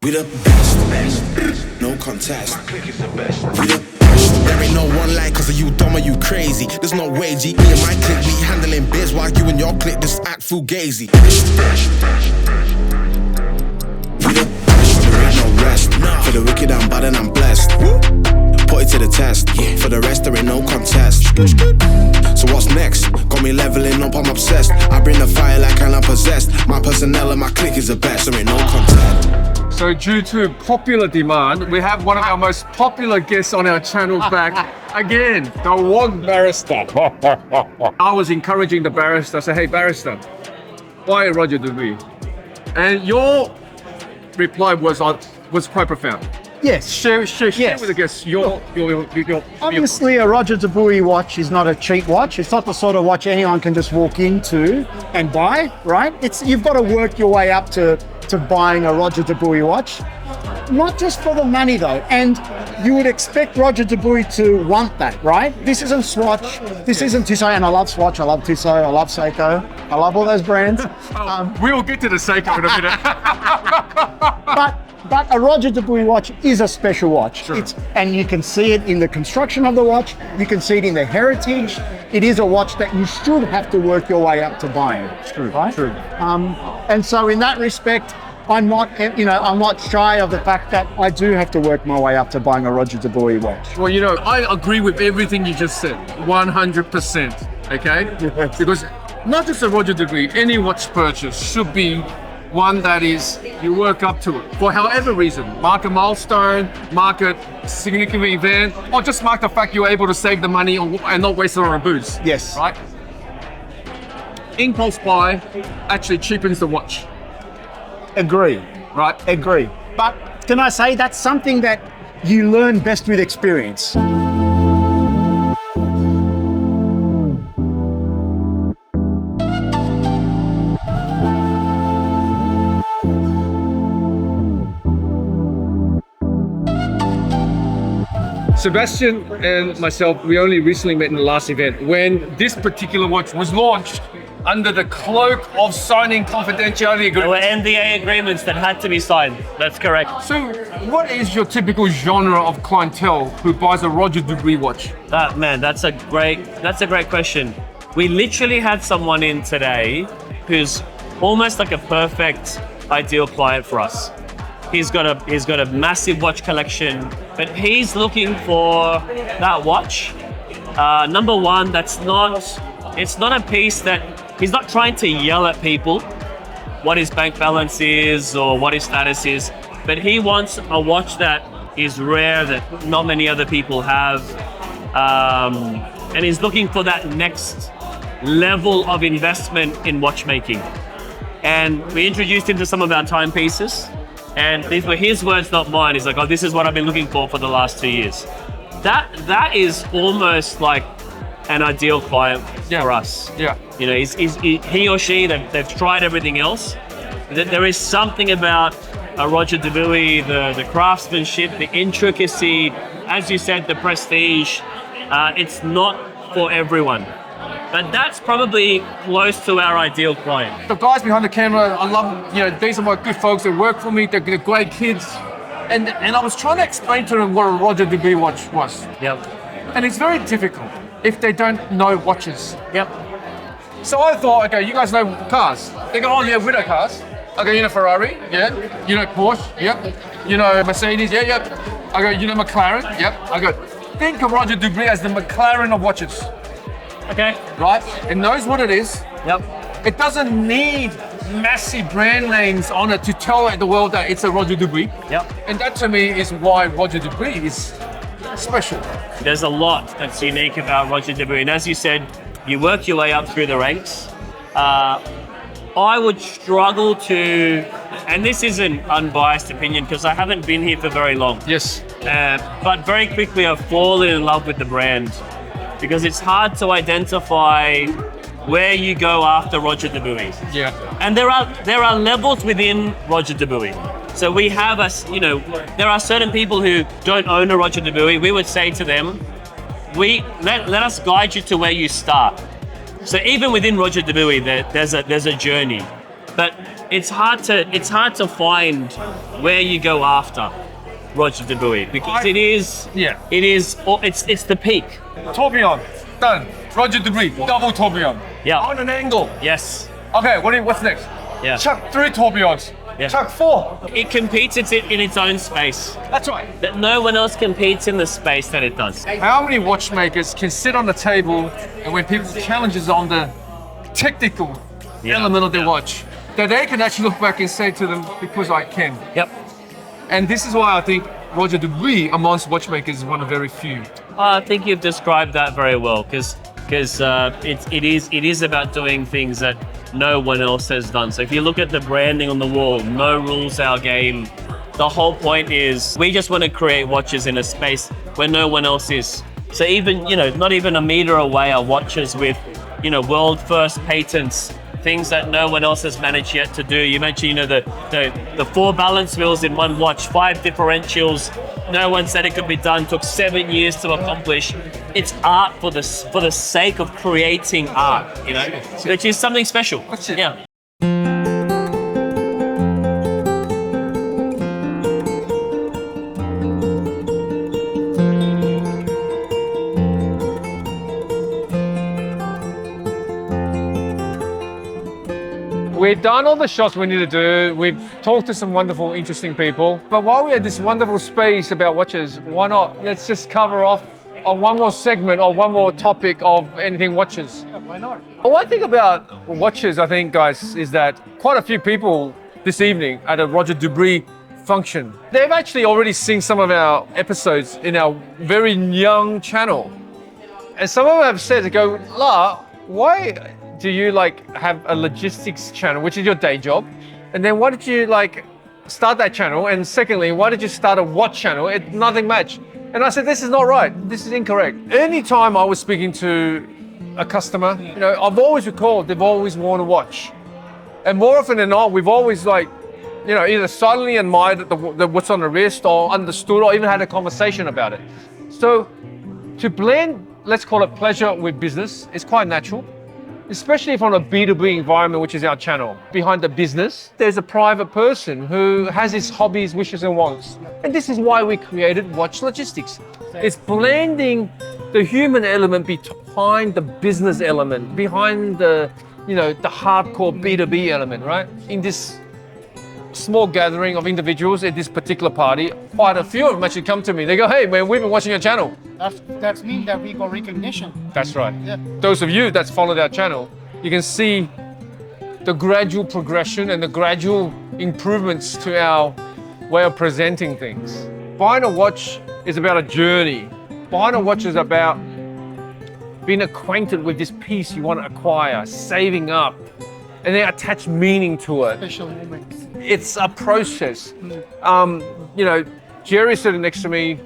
We the best, no contest. My clique is the best. We the best. There ain't no one like cause of you dumb or you crazy. There's no way, G. Me and my clique, we handling biz while you and your clique just act fugazi. We the best, there ain't no rest. For the wicked I'm bad and I'm blessed. Put it to the test. For the rest there ain't no contest. So what's next? Got me leveling up, I'm obsessed. I bring the fire like I'm possessed. My personnel and my clique is the best. There ain't no contest. So due to popular demand, we have one of our most popular guests on our channel back again, the Wog Barrister. I was encouraging the barrister, I said, hey barrister, why Roger Dubuis? And your reply was quite profound. Yes. Share with the guests your Obviously, a Roger Dubuis watch is not a cheap watch. It's not the sort of watch anyone can just walk into and buy, right? You've got to work your way up to buying a Roger Dubuis watch. Not just for the money though, and you would expect Roger Dubuis to want that, right? This isn't Swatch, this isn't Tissot, and I love Swatch, I love Tissot, I love Seiko, I love all those brands. We will get to the Seiko in a minute. But a Roger Dubuis watch is a special watch. Sure. And you can see it in the construction of the watch, you can see it in the heritage. It is a watch that you should have to work your way up to buying. True, right? true. And so in that respect, I'm not shy of the fact that I do have to work my way up to buying a Roger Dubuis watch. Well, I agree with everything you just said, 100%, okay? Because not just a Roger Dubuis, any watch purchase should be one that is, you work up to it for however reason. Mark a milestone, mark a significant event, or just mark the fact you're able to save the money and not waste it on a booze. Yes. Right? Impulse buy actually cheapens the watch. Agree. Right? Agree. But can I say that's something that you learn best with experience. Sebastian and myself, we only recently met in the last event when this particular watch was launched under the cloak of signing confidentiality There were agreements. NDA agreements that had to be signed. That's correct. So what is your typical genre of clientele who buys a Roger Dubuis watch? Man, that's a great question. We literally had someone in today who's almost like a perfect ideal client for us. He's got a massive watch collection, but he's looking for that watch. Number one, it's not a piece that he's not trying to yell at people what his bank balance is or what his status is, but he wants a watch that is rare, that not many other people have, and he's looking for that next level of investment in watchmaking. And we introduced him to some of our timepieces. And these were his words, not mine. He's like, oh, this is what I've been looking for the last 2 years. That is almost like an ideal client for us. Yeah. You know, he or she, they've tried everything else. There is something about a Roger Dubuis, the craftsmanship, the intricacy, as you said, the prestige. It's not for everyone. But that's probably close to our ideal client. The guys behind the camera, I love, these are my good folks that work for me, they're great kids. And I was trying to explain to them what a Roger Dubuis watch was. Yep. And it's very difficult if they don't know watches. Yep. So I thought, okay, you guys know cars. They go, oh yeah, we know cars. Okay, you know Ferrari, yeah. You know Porsche, yep. You know Mercedes, yeah, yep. I go, you know McLaren, yep. I go, think of Roger Dubuis as the McLaren of watches. Okay. Right? It knows what it is. Yep. It doesn't need massive brand names on it to tell the world that it's a Roger Dubuis. Yep. And that to me is why Roger Dubuis is special. There's a lot that's unique about Roger Dubuis. And as you said, you work your way up through the ranks. I would struggle to, and this is an unbiased opinion because I haven't been here for very long. Yes. But very quickly I've fallen in love with the brand because it's hard to identify where you go after Roger Dubuis. Yeah. And there are levels within Roger Dubuis. So we have there are certain people who don't own a Roger Dubuis. We would say to them, let us guide you to where you start. So even within Roger Dubuis, there's a journey. But it's hard to find where you go after Roger Dubuis because it's the peak. Tourbillon, done. Roger Dubuis, double tourbillon. Yeah. On an angle. Yes. Okay, what's next? Yeah. Chuck 3 tourbillons. Yeah. Chuck 4. It competes in its own space. That's right. That no one else competes in the space that it does. How many watchmakers can sit on the table and when people challenges on the technical element of their watch, that they can actually look back and say to them, because I can. Yep. And this is why I think Roger Dubuis amongst watchmakers is one of very few. I think you've described that very well because it is about doing things that no one else has done. So if you look at the branding on the wall, no rules our game. The whole point is we just want to create watches in a space where no one else is. So even, not even a meter away are watches with, world first patents, things that no one else has managed yet to do. You mentioned, the 4 balance wheels in one watch, 5 differentials. No one said it could be done. Took 7 years to accomplish. It's art for the sake of creating art, which is something special. That's it. Yeah. We've done all the shots we need to do. We've talked to some wonderful, interesting people. But while we're at this wonderful space about watches, why not? Let's just cover off on one more segment or one more topic of anything watches. Yeah, why not? One thing about watches, I think, guys, is that quite a few people this evening at a Roger Dubuis function, they've actually already seen some of our episodes in our very young channel. And some of them have said, La, why do you have a logistics channel, which is your day job? And then why did you start that channel? And secondly, why did you start a watch channel? It nothing matched. And I said, this is not right. This is incorrect. Anytime I was speaking to a customer, I've always recalled they've always worn a watch. And more often than not, we've always either silently admired the what's on the wrist or understood or even had a conversation about it. So to blend, let's call it pleasure with business, is quite natural. Especially from a B2B environment, which is our channel. Behind the business, there's a private person who has his hobbies, wishes and wants. And this is why we created Watch Logistics. It's blending the human element behind the business element, behind the hardcore B2B element, right? In this small gathering of individuals at this particular party, quite a few of them actually come to me. They go, hey man, we've been watching your channel. That means that we got recognition. That's right. Yeah. Those of you that's followed our channel, you can see the gradual progression and the gradual improvements to our way of presenting things. Buying a watch is about a journey. Buying a watch is about being acquainted with this piece you want to acquire, saving up, and then attach meaning to it. Special moments. It's a process. Jerry's sitting next to me.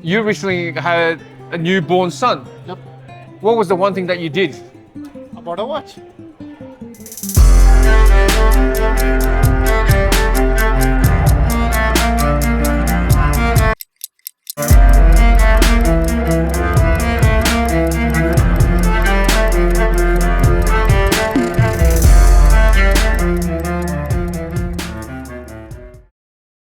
You recently had a newborn son. Yep. What was the one thing that you did? I bought a watch.